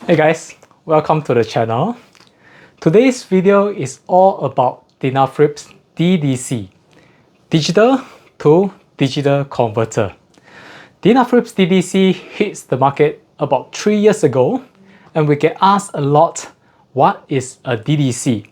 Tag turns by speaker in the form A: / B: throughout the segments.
A: Hey guys, welcome to the channel. Today's video is all about DENAFRIPS DDC, Digital to Digital Converter. DENAFRIPS DDC hits the market about 3 years ago, and we get asked a lot, what is a DDC?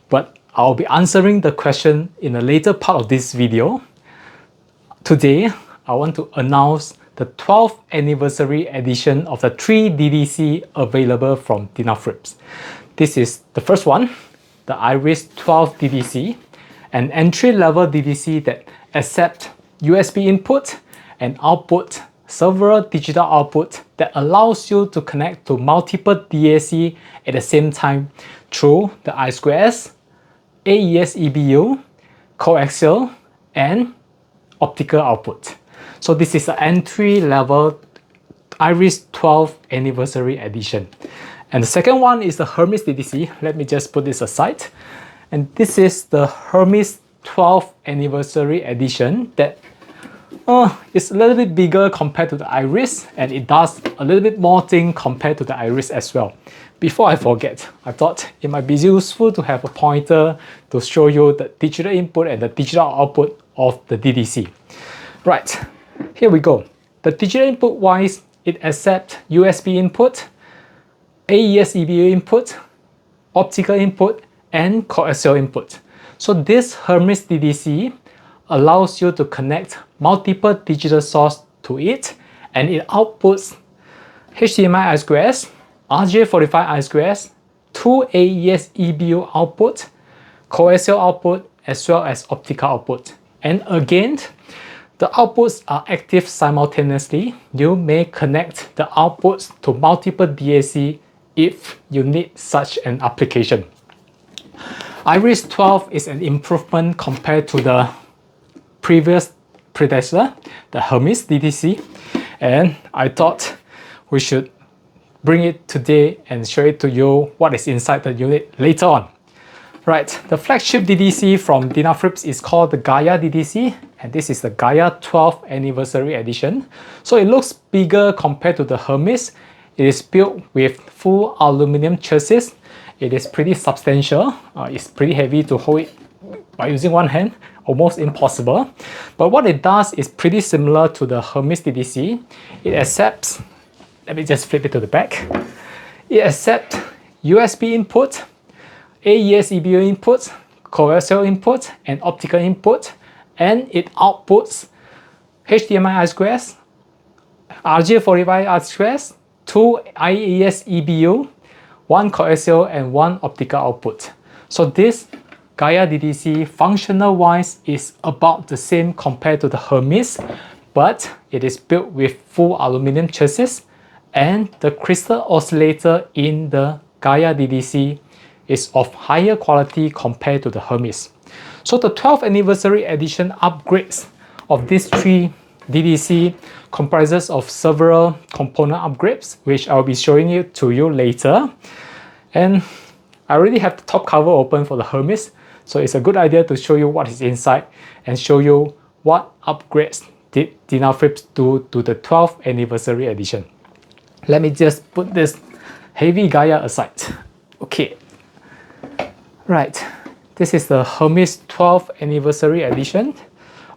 A: But I'll be answering the question in a later part of this video. Today, I want to announce the 12th anniversary edition of the 3 DDC available from DENAFRIPS. This is the first one, the Iris 12 DDC, an entry-level DDC that accepts USB input and output, several digital output that allows you to connect to multiple DAC at the same time through the I2S, AES EBU, coaxial, and optical output. So this is an entry-level Iris 12 anniversary edition. And the second one is the Hermes DDC. Let me just put this aside. And this is the Hermes 12 anniversary edition that is a little bit bigger compared to the Iris, and it does a little bit more thing compared to the Iris as well. Before I forget, I thought it might be useful to have a pointer to show you the digital input and the digital output of the DDC. Right, here we go. The digital input wise, it accepts USB input, AES EBU input, optical input, and coaxial input. So this Hermes DDC allows you to connect multiple digital sources to it, and it outputs HDMI I2S, RJ45 I2S, 2 AES EBU output, coaxial output, as well as optical output. And again, the outputs are active simultaneously. You may connect the outputs to multiple DAC if you need such an application. Iris 12 is an improvement compared to the previous predecessor, the Hermes DDC, and I thought we should bring it today and show it to you what is inside the unit later on. Right, the flagship DDC from DENAFRIPS is called the Gaia DDC, and this is the Gaia 12th anniversary edition. So it looks bigger compared to the Hermes. It is built with full aluminum chassis. It is pretty substantial. It's pretty heavy to hold it by using one hand, almost impossible. But what it does is pretty similar to the Hermes DDC. It accepts, let me just flip it to the back. It accepts USB input, AES EBU input, coaxial input, and optical input, and it outputs HDMI I2S, RJ45 I2S, 2 IES EBU, 1 coaxial, and 1 optical output. So this Gaia DDC functional wise is about the same compared to the Hermes, but it is built with full aluminum chassis, and the crystal oscillator in the Gaia DDC is of higher quality compared to the Hermes. So the 12th anniversary edition upgrades of these 3 DDC comprises of several component upgrades, which I'll be showing it to you later. And I already have the top cover open for the Hermes, so it's a good idea to show you what is inside and show you what upgrades did DENAFRIPS do to the 12th anniversary edition. Let me just put this heavy Gaia aside. Okay. Right, this is the Hermes 12th anniversary edition.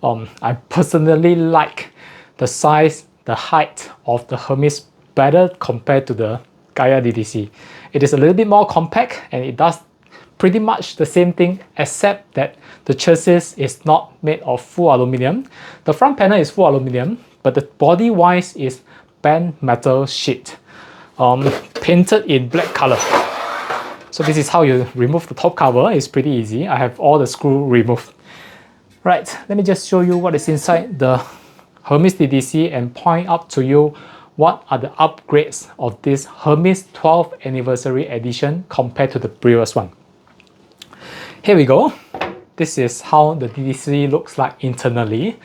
A: I personally like the size, the height of the Hermes better compared to the Gaia DDC. It is a little bit more compact, and it does pretty much the same thing, except that the chassis is not made of full aluminum. The front panel is full aluminum, but the body wise is bent metal sheet, painted in black color. So this is how you remove the top cover. It's pretty easy. I have all the screw removed. Right, let me just show you what is inside the Hermes DDC and point out to you what are the upgrades of this Hermes 12th anniversary edition compared to the previous one. Here we go. This is how the DDC looks like internally.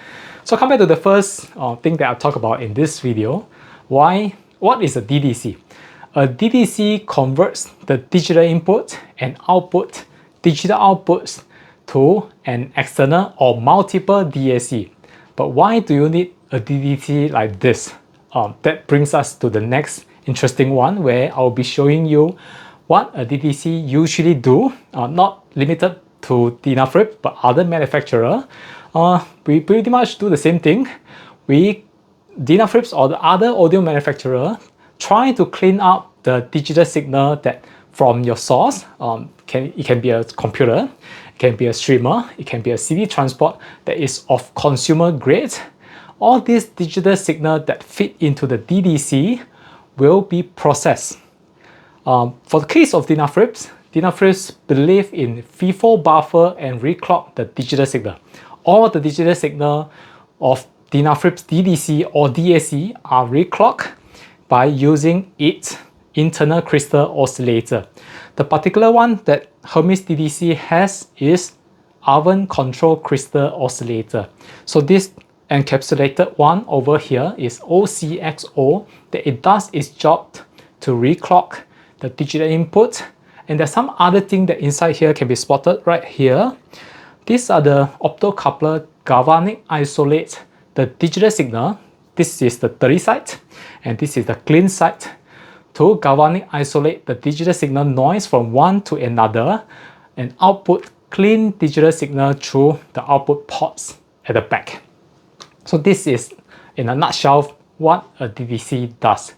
A: So compared to the first thing that I'll talk about in this video, what is a DDC? A DDC converts the digital input and output digital outputs to an external or multiple DAC. But why do you need a DDC like this? That brings us to the next interesting one where I'll be showing you what a DDC usually do, not limited to DENAFRIPS but other manufacturer. We pretty much do the same thing. DENAFRIPS or the other audio manufacturer try to clean up the digital signal that from your source. It can be a computer, it can be a streamer, it can be a CD transport that is of consumer grade. All these digital signal that fit into the DDC will be processed. For the case of DENAFRIPS believe in FIFO buffer and reclock the digital signal. All the digital signal of DENAFRIPS DDC or DAC are reclocked by using its internal crystal oscillator. The particular one that Hermes DDC has is oven control crystal oscillator. So this encapsulated one over here is OCXO, that it does its job to reclock the digital input. And there's some other thing that inside here can be spotted right here. These are the optocoupler galvanic isolate the digital signal. This is the dirty side and this is the clean side, to galvanic isolate the digital signal noise from one to another and output clean digital signal through the output ports at the back. So this is in a nutshell what a DDC does.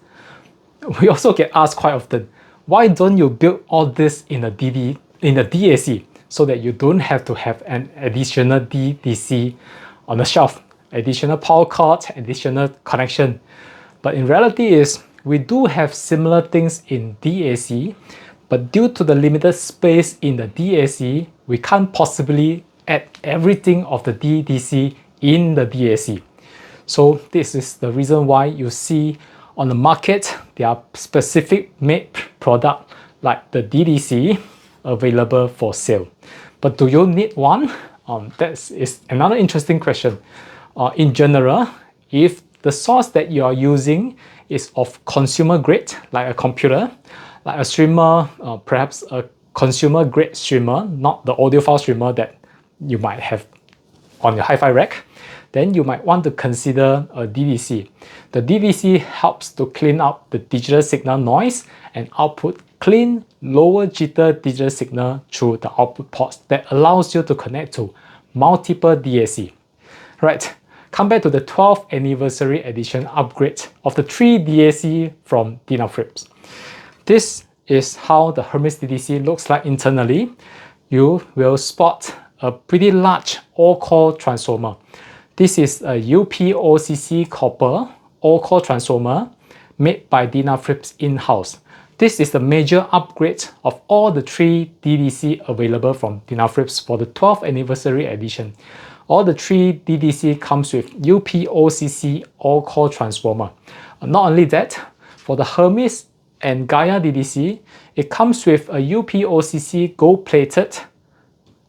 A: We also get asked quite often, why don't you build all this in a DAC so that you don't have to have an additional DDC on the shelf, additional power cord, additional connection. But in reality is we do have similar things in DAC, but due to the limited space in the DAC, we can't possibly add everything of the DDC in the DAC. So this is the reason why you see on the market there are specific made product like the DDC available for sale. But do you need one? That is another interesting question. In general, if the source that you are using is of consumer grade, like a computer, like a streamer, perhaps a consumer grade streamer, not the audiophile streamer that you might have on your hi-fi rack, then you might want to consider a DDC. The DDC helps to clean up the digital signal noise and output clean, lower jitter digital signal through the output ports that allows you to connect to multiple DAC. Right, come back to the 12th anniversary edition upgrade of the 3 DAC from DENAFRIPS. This is how the Hermes DDC looks like internally. You will spot a pretty large all-core transformer. This is a UPOCC copper all-core transformer made by DENAFRIPS in-house. This is the major upgrade of all the 3 DDC available from DENAFRIPS for the 12th anniversary edition. All the 3 DDC comes with UPOCC all-core transformer. Not only that, for the Hermes and Gaia DDC, it comes with a UPOCC gold-plated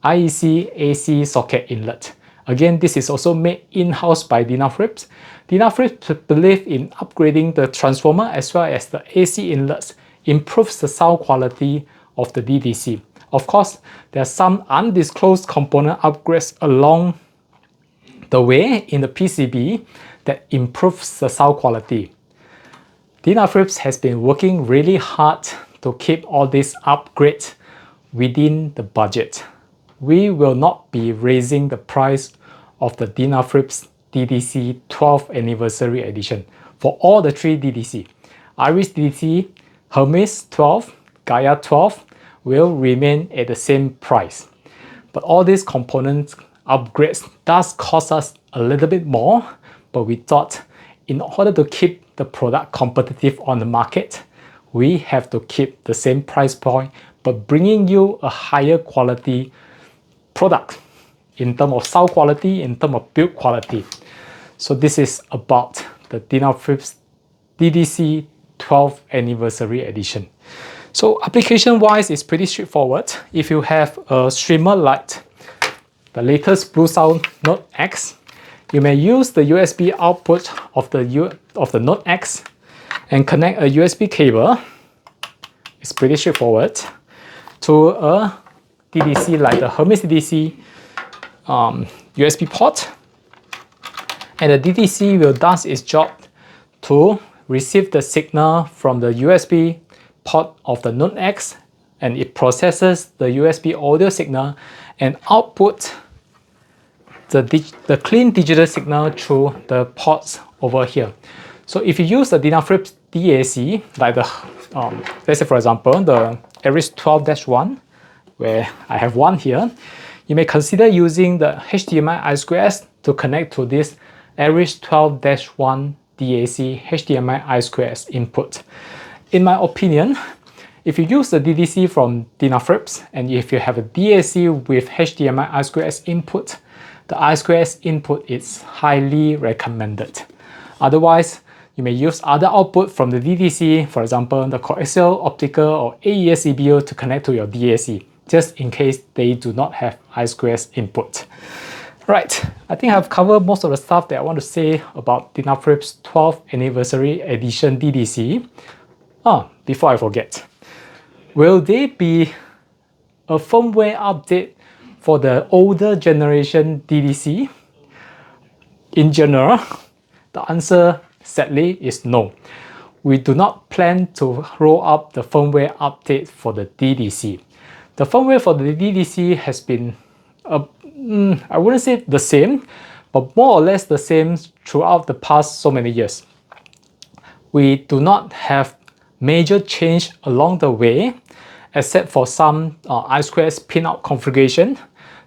A: IEC AC socket inlet. Again, this is also made in-house by DENAFRIPS. DENAFRIPS believe in upgrading the transformer as well as the AC inlets, improves the sound quality of the DDC. Of course, there are some undisclosed component upgrades along the way in the PCB that improves the sound quality. DENAFRIPS has been working really hard to keep all these upgrades within the budget. We will not be raising the price of the DENAFRIPS DDC 12th anniversary edition for all the 3 DDC. Iris DDC, Hermes 12, Gaia 12 will remain at the same price. But all these component upgrades does cost us a little bit more, but we thought in order to keep the product competitive on the market, we have to keep the same price point but bringing you a higher quality product in terms of sound quality, in terms of build quality. So this is about the DENAFRIPS DDC 12th anniversary edition. So application wise, it's pretty straightforward. If you have a streamer like the latest Blue Sound Note X, you may use the USB output of the Note X and connect a USB cable. It's pretty straightforward to a DDC like the Hermes DDC USB port, and the DDC will do its job to receives the signal from the USB port of the Note X, and it processes the USB audio signal and outputs the clean digital signal through the ports over here. So if you use the DENAFRIPS DAC, like the, let's say for example, the Aries 12-1, where I have one here, you may consider using the HDMI I2S to connect to this Aries 12-1 DAC HDMI I2S input. In my opinion, if you use the DDC from DENAFRIPS and if you have a DAC with HDMI I2S input, the I2S input is highly recommended. Otherwise, you may use other output from the DDC, for example, the coaxial, optical, or AES EBU to connect to your DAC, just in case they do not have I2S input. Right, I think I've covered most of the stuff that I want to say about DENAFRIPS 12th Anniversary Edition DDC. Before I forget, will there be a firmware update for the older generation DDC? In general, the answer sadly is no. We do not plan to roll out the firmware update for the DDC. The firmware for the DDC has been, I wouldn't say the same, but more or less the same throughout the past so many years. We do not have major change along the way, except for some I2S pinout configuration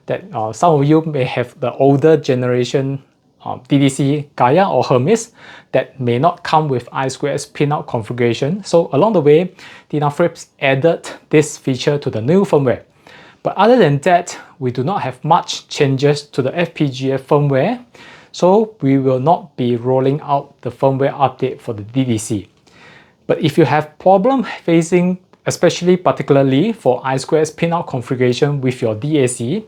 A: that some of you may have the older generation DDC Gaia or Hermes that may not come with I2S pinout configuration. So along the way, DENAFRIPS added this feature to the new firmware. But other than that, we do not have much changes to the FPGA firmware, so we will not be rolling out the firmware update for the DDC. But if you have problem facing, especially particularly for I2S pinout configuration with your DAC,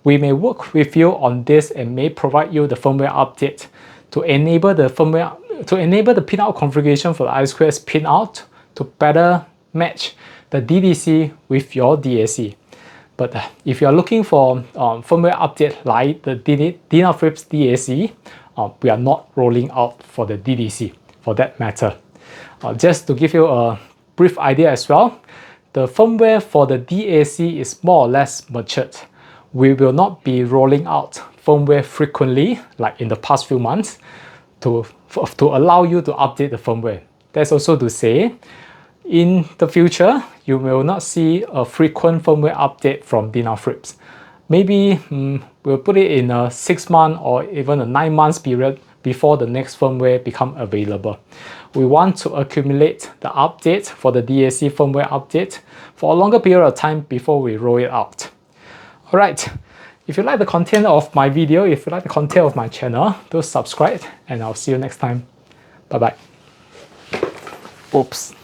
A: we may work with you on this and may provide you the firmware update to enable the pinout configuration for the I2S pinout to better match the DDC with your DAC. But if you are looking for firmware update like the DENAFRIPS DAC, we are not rolling out for the DDC for that matter. Just to give you a brief idea as well, the firmware for the DAC is more or less matured. We will not be rolling out firmware frequently like in the past few months to allow you to update the firmware. That's also to say, in the future, you will not see a frequent firmware update from DENAFRIPS. Maybe we'll put it in a 6-month or even a 9 months period before the next firmware become available. We want to accumulate the update for the DAC firmware update for a longer period of time before we roll it out. Alright, if you like the content of my video, if you like the content of my channel, do subscribe and I'll see you next time. Bye bye. Oops.